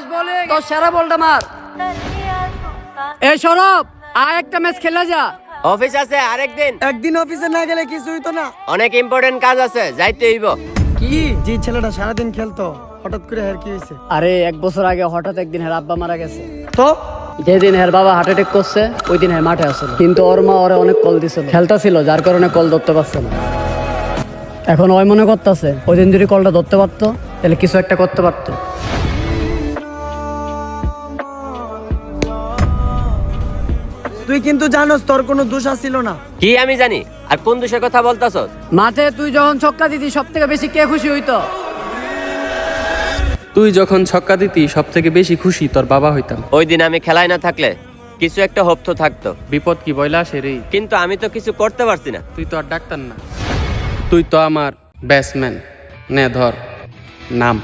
Fast bowling তো সেরা বলটা মার। এই সৌরভ, আর একটা ম্যাচ খেলা যা। অফিস আছে আরেকদিন। একদিন অফিসে না গেলে কিছুই তো না। অনেক ইম্পর্টেন্ট কাজ আছে, যাইতে হইব। কি? যে ছেলেটা সারাদিন খেলতো হঠাৎ করে হের কি হয়েছে? আরে 1 বছর আগে হঠাৎ একদিন হের আব্বা মারা গেছে। তো যেদিন হের বাবা হার্ট অ্যাটাক করছে ওই দিন হের মাঠে আসলো, কিন্তু ওর মা ওরে অনেক কল দিছিল, খেলতাছিল যার কারণে কল ধরতে পারছে না। এখন ওই মনে করতেছে ওই দিন যদি কলটা ধরতে পারতো তাহলে কিছু একটা করতে পারতো। তুই কিন্তু জানোস তোর কোনো দোষ ছিল না। কি আমি জানি? আর কোন দোষের কথা বলতাছস? মাঠে তুই যখন ছক্কা দিতি সব থেকে বেশি কে খুশি হইতো? তুই যখন ছক্কা দিতি সব থেকে বেশি খুশি তোর বাবা হইতাম। ওই দিন আমি খেলায় না থাকলে কিছু একটা হোপ তো থাকতো, বিপদ কি বইলা আসে রে? কিন্তু আমি তো কিছু করতে পারছি না। তুই তো আর ডাক্তার না, তুই তো আমার ব্যাটসম্যান। নে ধর নাম।